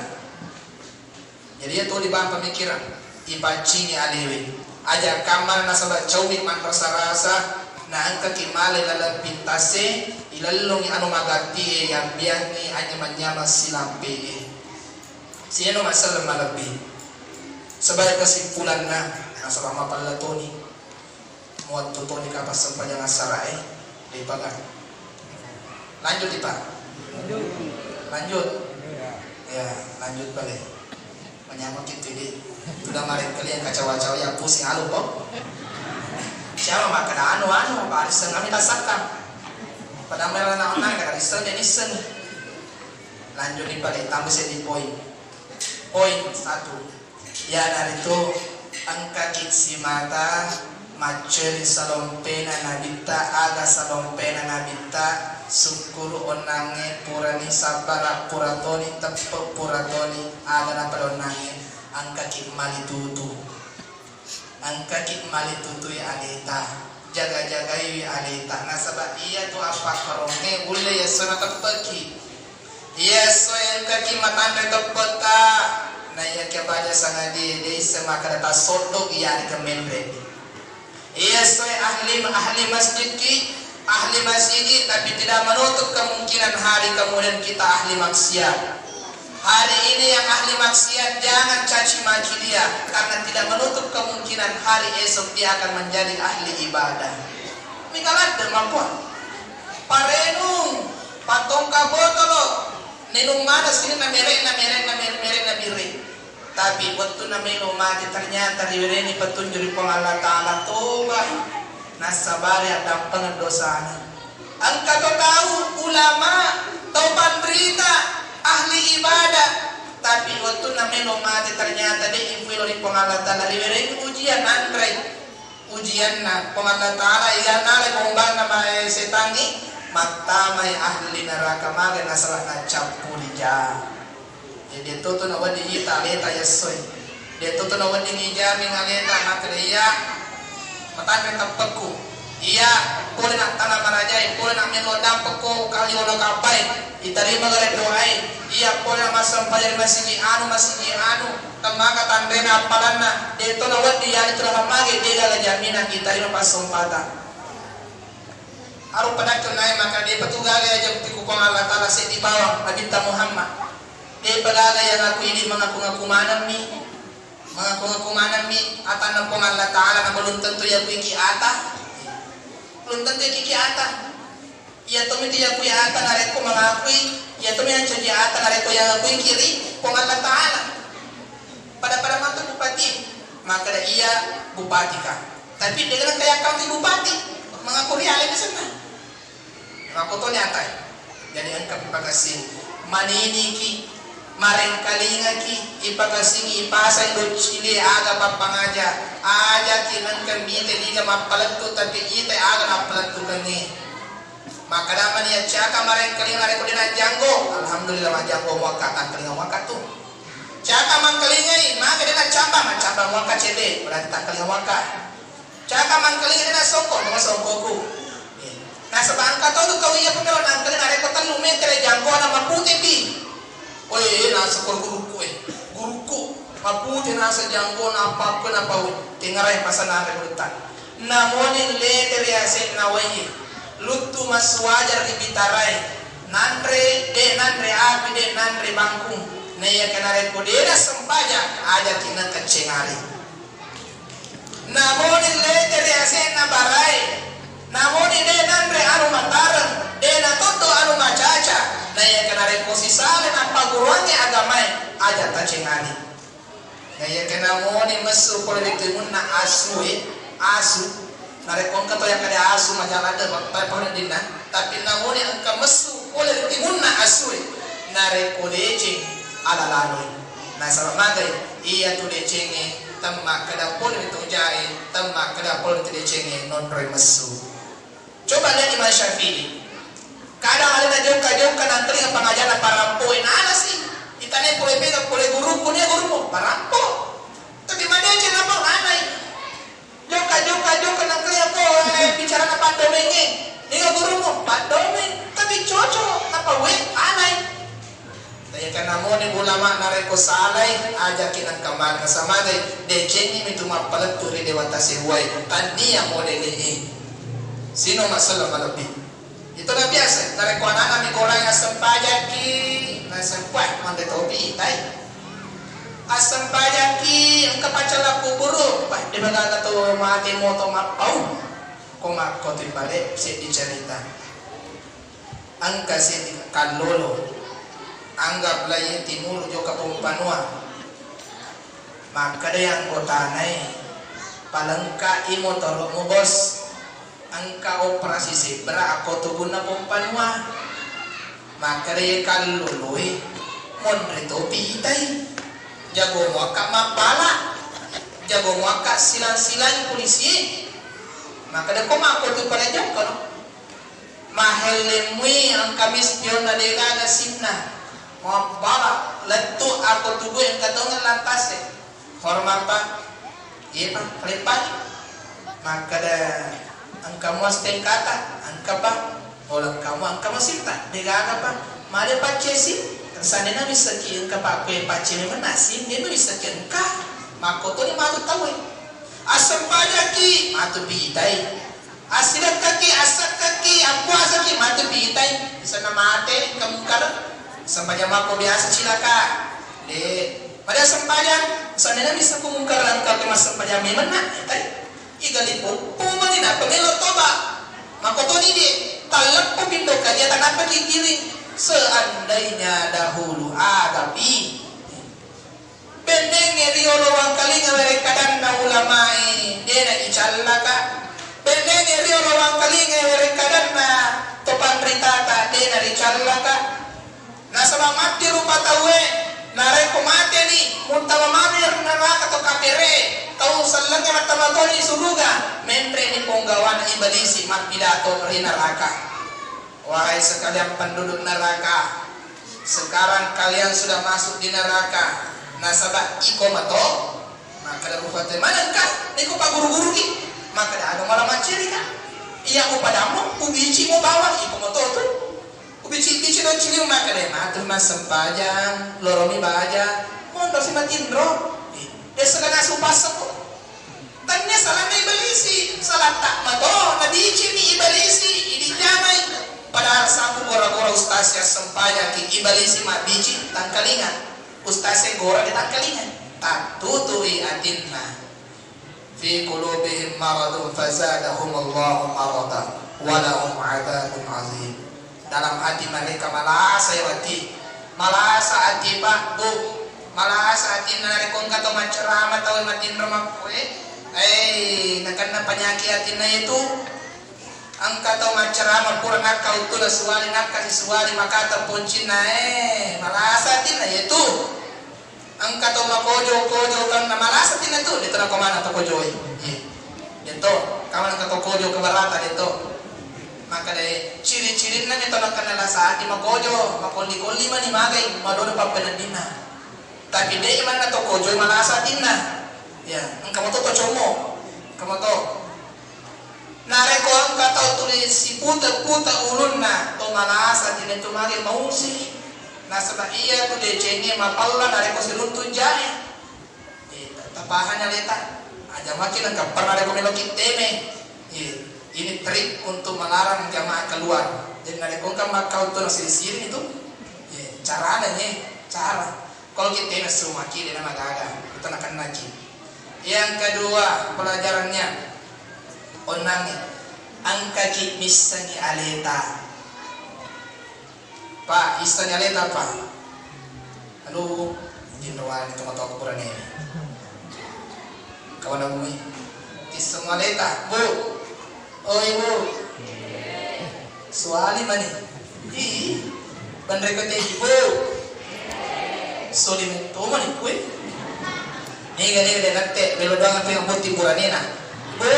Jadi itu di bawah pemikiran ibacini alewe aja kamar nasaba cawik man rasa-rasa na angka kimale lalang pintase ilalong anu magati yang biang aja manyama silampe sino masalah malabi sebagai kesimpulan na nasaba mapalatoni muat tutoni kapas sepanjang asarae di pagar lanjut di pak lanjut ya lanjut balik menyamuk itu di udah kemarin kalian kacau-kacau yang pusing halu kok siapa makan anu pak arisen kami rasakan pada mereka nak kada arisen dan isen lanjut di balik tambah di poin 1 ya dari itu angka kitsi mata maceri salompena nabita aga salompena nabita syukur onange purani sabara puratoni tepuk puratoni aga napadonange angka mali tutu ya alita jaga-jaga yu alita nasaba iya tu apa karonge ulle yasona tepeki iya so yang kaki matanda tepeta na iya kebaja sangadi de semaka data sodok iya di kemenre iya so ahli masjid ki ahli masjid tapi tidak menutup kemungkinan hari kemudian kita ahli maksiat. Hari ini yang ahli maksiat jangan caci maki dia, karena tidak menutup kemungkinan hari esok dia akan menjadi ahli ibadah. Mikalat demakuan parenung patong kabotolo nenung mana sini na mere na bire. Tapi waktu na minum mati ternyata diberi petunjuk dari Allah Ta'ala, tobat nasabari ada pengendosaan. Angka tahu ulama tahu penderita ahli ibadah, tapi waktu na minum mati ternyata dia infilo di Allah Ta'ala diberi ujian andre, ujian na Allah Ta'ala iyan nale kumbang na may setan ni matamay ahli neraka maga nasalah na campur dia. Dia tutu na wadi ita leta yasoy. Dia tutu na wadi nijami ngaleta makriya matame tapku. Iya boleh nak tanah marajai, boleh nak melodam peko kali ono kapai. Diterima gare doai. Iya boleh masam pajar masih anu tamaga tandena apalanna. Dia tutu na wadi yani telah magi dia la jaminan kita ino pasompata. Aru padakto naik maka dia petugas aja bukti kupang Allah Ta'ala sa di bawah Nabi Muhammad. Dia palaga yang aku ini mengaku-ngaku manam mi atan na pong Allah Ta'ala na belum tentu ya kuiki ata belum tentu kiki ata ya to mi dia kuya ata na reko mangakui ya to mi anjo dia ata na reko yang aku kiri pong Allah Ta'ala pada mantu bupati maka iya bupati ka tapi dia kan kayak kami bupati mengaku riale di sana ngaku to nyata jadi angka pagkasin manini ki mareng kalinga ki ipagasingi ipasay do chile aga papangaja aja kinan kamite liga mapalatto tapi ite aga mapalatto kani makadaman ya chaka mareng kalinga re kodina janggo alhamdulillah majanggo muaka kalinga muaka tu chaka man kalinga ni maka dina chamba muaka chede berarti tak kalinga muaka chaka man kalinga dina songko no songkoku nah sebangka to kau iya pemelo nang kalinga re kotan lumetre janggo na maputi pi. Oye, nasa guruku maputi nasa janggo na apa tingaray pasanare lutan. Namonin leter ya set na wayi. Lutu maswajar di bitaray. Nandre api de nandre bangkung. Naya kanare kodera sempaja aja kinan kecengari. Namonin leter ya set na baray. Namonin de nandre anu matarang, de na toto anu macaca. Naya kanare posisale na paguruannya agamay aja tacengani. Naya kanamoni masu politik mun na asu nare kongka to yang kada asu majalada bakta pahadina tapi namoni angka masu politik mun na asu nare koleje ala laloi na saramagai iya tu decenge tamma kada politik jai tamma kada politik decenge non roy masu. Coba lihat Imam Syafi'i. Kadang ada jauh nanti pengajaran parampo nana sih. Itane boleh pegang boleh guruku parampo. Tapi mana aja ngapa nanai. Jauh nanti aku bicara apa domenge. Dia gurumu padomeng tapi cocok apa anai. Saya kan namone ulama nareko salai ajakin ang kamar kasama deh. Deceni itu mapalat turi dewata sehuai. Tadi yang model ini. Sino masalah malapit. Itu na biasa, narekuan anak ni goreng asam pajaki, asam kuat, manda topi itai. Asam pajaki, ang kapacala kuburu, di baga to mati moto mapau, kung makotin balik, siya dicerita. Ang kasi kalolo, anggap lain timur jo kapumpanua, maka yang kotanay, palangka imo tolo mo bos. Angka operasi sebra ako tugon na pompanwa makare kaluluy monrito pitay jago mo ka mapala jago mo ka silang polisi makada ko makoto pala dyan kono mahelemui ang kamis piyon na dega na simna mo bala latto ako tugo ang kadongan lantas hormat pa ipa kalipat makada angka mo steng kata angka pa olang kamu sinta dega pa male pacesi sana na misaki angka pa ko paceni manasi dia no misaki angka makoto ni malu tawe asam pajaki matu bidai Asilat kaki, asat kaki, apuasa ki mati pitay. Isa na mate, kamukar. Sampanya ko biasa cilaka. Pada sampayan, sana na bisa kumungkar lang kaki mas sampanya memang na. Igalipo, pumangin na, pangilo toba. Makotoni di, talak po pindok ka, dia tanap pakikiling. Seandainya dahulu agapi. Bendeng riolo wang kalinga mereka dan na ulamai, dia na icalaka. Bendeng riolo wang kalinga mereka dan na topan ritata, dia na icalaka. Nasabang mati rupa tawe, nareko mati ni, munta mamamir naraka to kapere, tau salangnya matamatoni suluga, membre ni ponggawan ibalisi matpidato ri neraka. Wahai sekalian penduduk neraka, sekarang kalian sudah masuk di neraka. Nasabah iko mato, maka ada rupanya manakah? Niko pak guru-guru ki, maka ada malam maceri kan? Iya upadamu, ubici mau bawa iko mato tu. Ubici do cili maka deh matu mas sempajang, loromi baja, mondo si matindro. Desa kana supas ko. Tanya salah na ibalisi, salah tak mato, nabici ni ibalisi, idi jamai. Padahal saku gora-gora ustaz ya sempajang ki ibalisi mak bici tangkalingan. Ustaz gora di tangkalingan. Tak tutui atinna. Fi qulubihim maradun fazadahum Allahu marada wa lahum adzabun azim. Dalam hati mereka malasa ya hati. Malasa hati Pak Bu. Malasa hati na rekong kato macerama tahu matin rumah kue. Nakan penyakit hati na itu. Angka tau macerama pura nakau tu la suali nakka si suali makata poncina malasa hati na itu. Angka tau makojo kan na malasa hati na tu. Dito na kumana to kojo Dito kawan ka to kojo kebarata dito. Maka deh ciri-ciri na ito na kanala sa ati makojo makoli-koli man imagay madono pa penandina. Tapi deh iman na to kojo malasa din na. Ya, ang kamoto to chomo. Kamoto. Nareko ang kataw tulis si puta ulun na to malasa din ito magay mausi. Nasa ba iya to de chengi mapalla nareko si luntun jahe. Tapahan na leta. Aja makin ang kapar nareko melokit teme. Ini trik untuk melarang jamaah keluar. Jadi nareko kan makau to nasisirin itu. Cara cara. Kalau kita ini semua kiri nama gaga, kita akan naki. Yang kedua pelajarannya, onangi, angka ki misangi aleta. Pak, istangi aleta Pak. Halo, jinruan itu mata ukuran ini. Kawan aku ni, isang aleta, Bu. Oh ibu, suali mani. Bandai kata ibu. Soli mentoma ni kue. Nega nate belo doang apa yang buat buranina. Bu.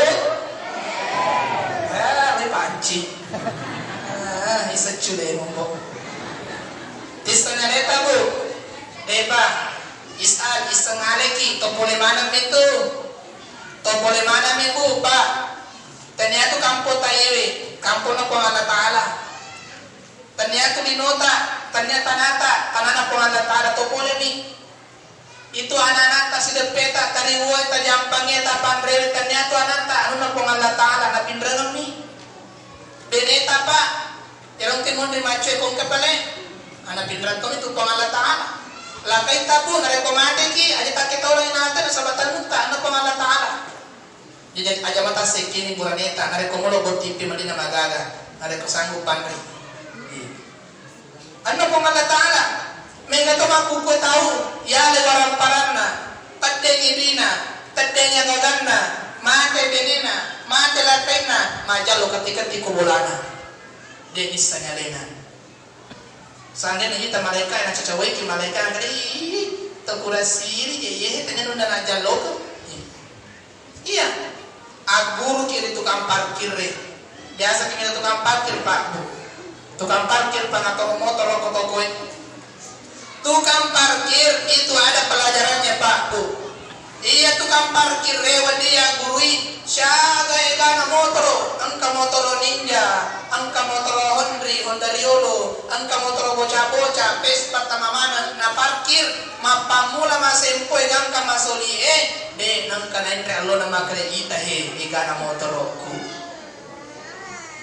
May panci. Isa chule mombo. Tistanya neta Bu. Depa. Isang aleki topole mana itu. Topole mana Bu Pak. Tanya tu kampo tayewe, kampo na po Allah Ta'ala. Tanya tu dinota, tanya tanana po Allah Ta'ala to polemi. Itu ananata si depeta tariwoy tajampangeta panrel tanya tu ananta ano na po Allah Ta'ala na pindranon mi. Beneta pa, yarong timon di machoy kong kapale. Ana pindran to itu po Allah Ta'ala. Lakay tapo na rekomande ki, aja takita ulang natin sa batan munta ano po Allah Ta'ala. Jadi aja mata sekini buraneta, nareko molo botipi madina magaga, nareko sanggup pandri. Ano po Allah Ta'ala? May natumaku ko tahu, yale warang paranna, tadeng ibina, tadeng yang gaganna, mate benena, mate latena, majalo ketika kubulana. Dia isa nyalena. Sanggen kita mereka yang cacawai ki mereka ngari tekurasiri ye tenen unda najalo. Iya. Aguru kiri tukang parkir biasa kita tukang parkir Pak. Tukang parkir pengatur motor rokok tokoe. Tukang parkir itu ada pelajarannya Pak Bu. Iya tukang parkir rewa dia gurui syaga egana motor, angka motor ninja, angka motor Honda Riolo, angka motor bocah-bocah, Vespa tamamana na parkir mapamula masempo egangka masoli de nangka na entre allo na makre ita he egana motor ku.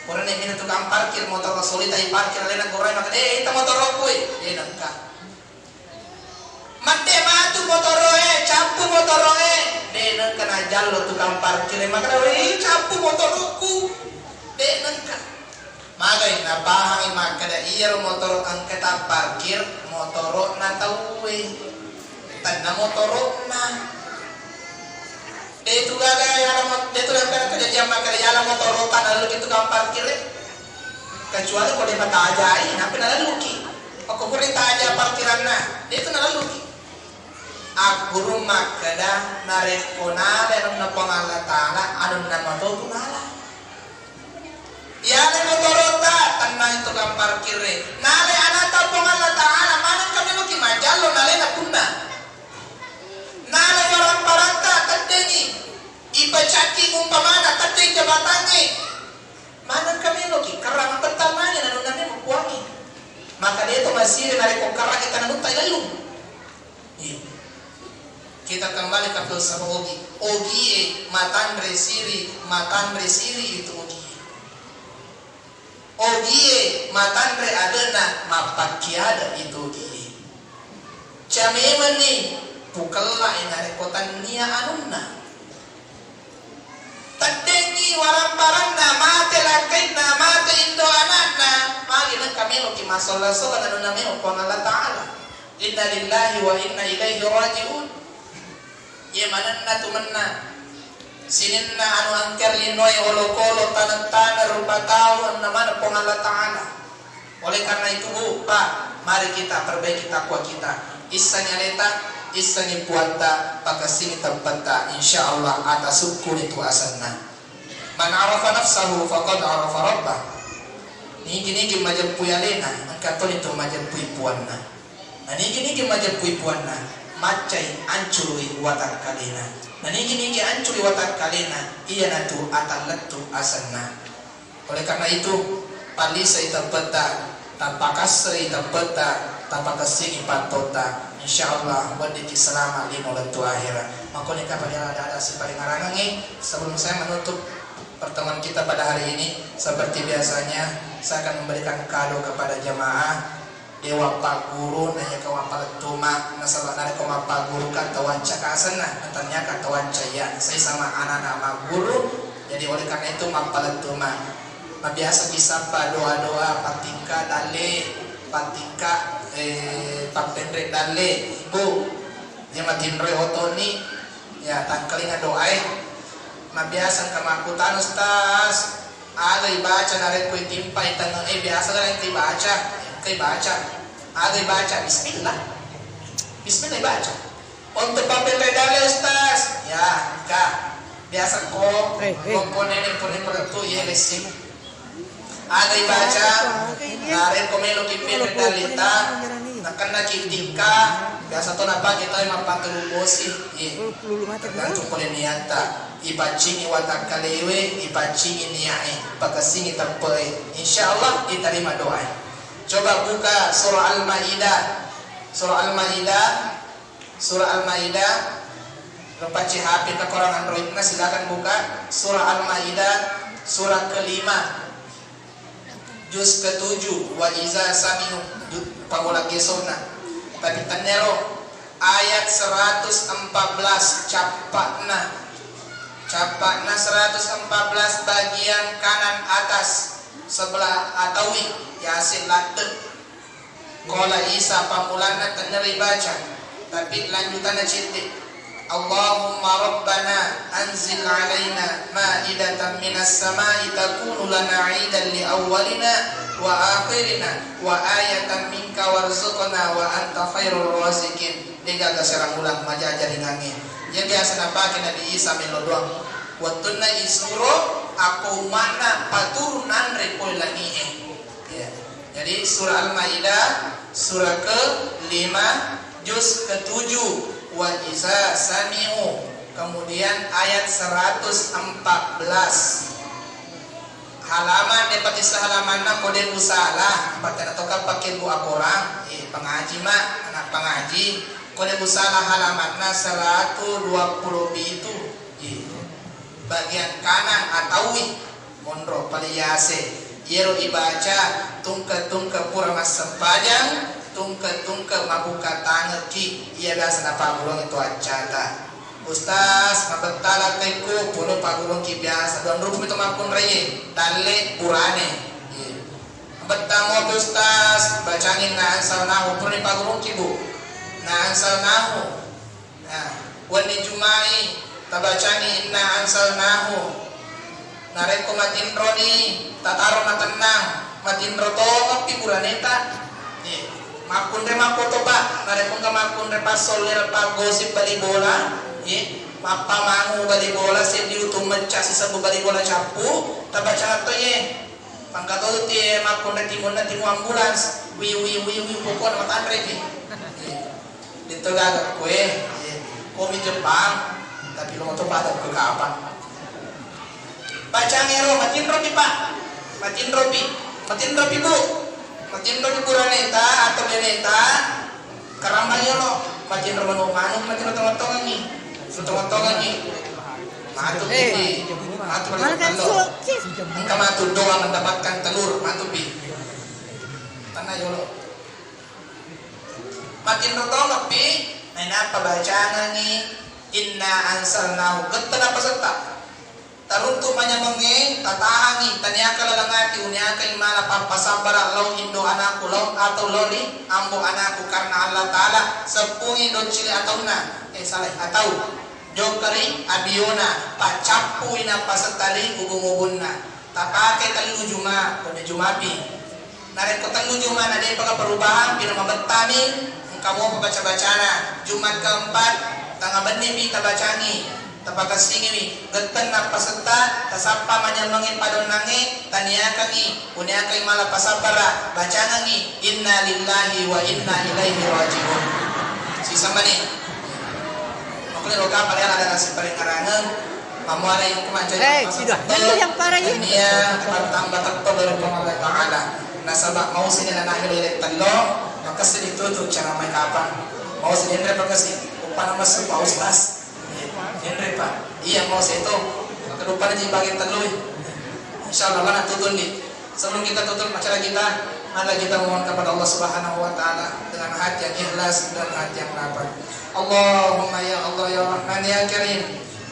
Orang yang minat tukang parkir motor kesulit tapi parkir lena gorai maka itu motor rokui nangka mate matu motor roe capu motor roe nangka na jallo tukang parkir maka capu motor roku nangka maka na bahang maka da iya motor angkata parkir motor na tauwe tanna motor na itu gaga yalam itu dapat kejadian maka yalam motor tanah lalu itu kan parkir kecuali kalau dia mata ajai napi nala luki aku kurang aja parkiran na itu nala luki aku rumah kada narekona dan na pangala tala anu na motor tunala yalam motor tanah itu kan parkir nale anata pangala tala mana kami luki majalo nale na punna nala orang paranta tadeni iba caki umpamana tadeng jabatannya mana kami loki karang pertamanya nanu nami mukuangi maka dia itu masih dari karang kita nanu lalu kita kembali ke filsafat ogi matan resiri itu ogi matan re adena mapakiada itu ogi camema ni pukalla inare kotan nia anunna tadengi waramparana mate lakaina mate indo anana magi na kami lo ki masalla so kana nami o Allah taala inna lillahi wa inna ilaihi rajiun ye mananna tumanna sininna anu angker linoi olokolo tanah rupa tahu nama Allah taala oleh karena itu Pak mari kita perbaiki takwa kita isanya leta isani puanta pakasini tabbata insyaallah atas syukur itu asanna man arafa nafsahu faqad arafa rabbah nigi majab puyalena angkaton itu majab puipuanna nigi majab puipuanna macai ancului watak kalena nigi ancului watak kalena iya natu atalatu asanna oleh karena itu palisa itabbata tapakasri itabbata tapakasini patota insyaallah wadiki selama lima waktu akhirat makanya kepada ada si paling ngarangangi sebelum saya menutup pertemuan kita pada hari ini seperti biasanya saya akan memberikan kado kepada jamaah dewa pak guru nanya ke wapal tuma nasabah nanya ke wapal guru kata wanca kasana katanya kata wanca ya saya sama anak-anak mak guru jadi oleh karena itu wapal tuma biasa disapa doa-doa patika dale patika Pak Pendrek Dale Ibu dia matinre otoni ya tangkelinga doai mabiasan kamakutan ustaz ada baca narik kue timpai tengah biasa kan yang baca ada baca bismillah baca untuk Pak Pendrek Dale ustaz ya kak biasa kok komponen itu ya lesing ada baca narin komelo kipin dalita nakana kitika biasa to napa kita mapatulubosi tergantung kole niata ipacini watak kalewe ipacini niae pakasingi tapai insyaallah diterima doa coba buka surah Al-Maidah lepaci HP ke orang Android silakan buka surah Al-Maidah surah ke-5 juz ke-7 wa iza sami'u pagola gesona tapi tanero ayat 114 capakna 114 bagian kanan atas sebelah atawi yasin ladek kola Isa pamulana taneri baca tapi lanjutannya cintik Allahumma rabbana anzil alaina ma'idatan minas sama'i takunu lana 'idan li awwalina wa akhirina wa ayatan minka warzuqna wa anta khairul raziqin digaga serang ulang majaja dingangi ya biasa napake Nabi Isa melodoang watuna isuro aku mana paturunan repol lagi ya. Jadi surah Al-Maidah surah ke-5 juz ke-7 wa iza sami'u kemudian ayat 114 halaman dapat halaman na kode usalah patana toka pakai buah orang pengaji mak anak pengaji kode usalah halaman na 120 itu bagian kanan atawi mondro paliyase yero ibaca tungka pura masempajang tungka mabuka tangan ki iya biasa na pagulong itu acata Ustaz mabentala kay ko puno pagulong ki biasa don rupo itu makun raye dalle purane betta mo Ustaz bacangin na ansal nahu puno pagulong ki bu na ansal nahu wani jumai tabacani inna ansal nahu nareko matindro ni tataro na tenang matindro to ngapi buraneta makundre makoto ba nareko nga makundre pasol nira pagosip bali bola mapamangu bali bola si diutum mencasi sabu bali bola capu tabaca to pangkato ti makundre timon na timu ambulans wi pokon matandre ki dito gagak kue komi Jepang tapi lo to pada ke kapan baca ngero matindro pi pak matindro pi bu matindro pi buraneta atau beneta karambanya lo matindro manu matindro tong-tongan ni matu pi matu telur engka matu doang mendapatkan telur matu pi tanah yolo matindro tong pi nah apa bacaan ni inna ansalnahu gentena peserta taruntu manyamangi tatahangi taniaka lalangati uniaka imala pampasambara law indo anakku law atau loli ambo anakku karena Allah Ta'ala sepungi docili atau na atau jokari abiona pacapu ina pasetari gugungubunna tapake talu juma kode jumapi nareko talu juma nade paka perubahan pina mabetami kamu baca-bacana Jumat keempat tanggal benih kita bacani tapakasingi geten na paseta tasapa manyamangin padon nangi taniakangi uniakai malah pasapara bacangangi inna lillahi wa inna ilaihi rajiun sisa mani makanya loka kalian ada nasi paling karangan kamu ada yang kemancan sudah yang parah ini ya tambah takut dari Allah Ta'ala nasabak mau sini na nahil talo makasih ditutup cara main kapan mau sendiri pakasih upah nama sepa Ustaz sendiri pak iya mau itu kedepan aja bagian terlalu insyaallah mana tutun nih sebelum kita tutup acara kita mari kita mohon kepada Allah Subhanahu wa taala dengan hati yang ikhlas dan hati yang lapang Allahumma ya Allah ya Rahman ya Karim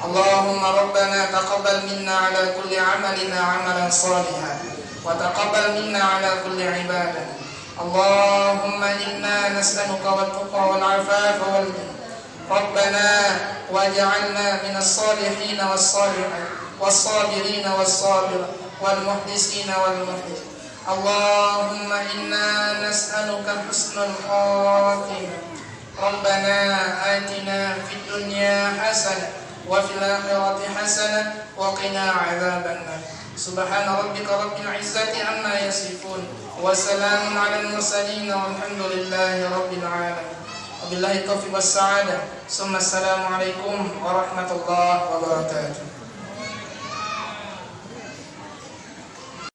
Allahumma rabbana taqabbal minna ala kulli amalina amalan salihan wa taqabbal minna ala kulli ibadah اللهم إنا نسألك والتقى والعفاف والغنى ربنا واجعلنا من الصالحين والصابرين والصابرة والمحدثين والمحدث اللهم إنا نسألك حسن الخاتمة ربنا آتنا في الدنيا حسنة وفي الآخرة حسنة وقنا عذاب النار سبحان ربك رب العزة عما يصفون وسلام على المرسلين والحمد لله رب العالمين وبالله التوفيق والسعادة ثم السلام عليكم ورحمة الله وبركاته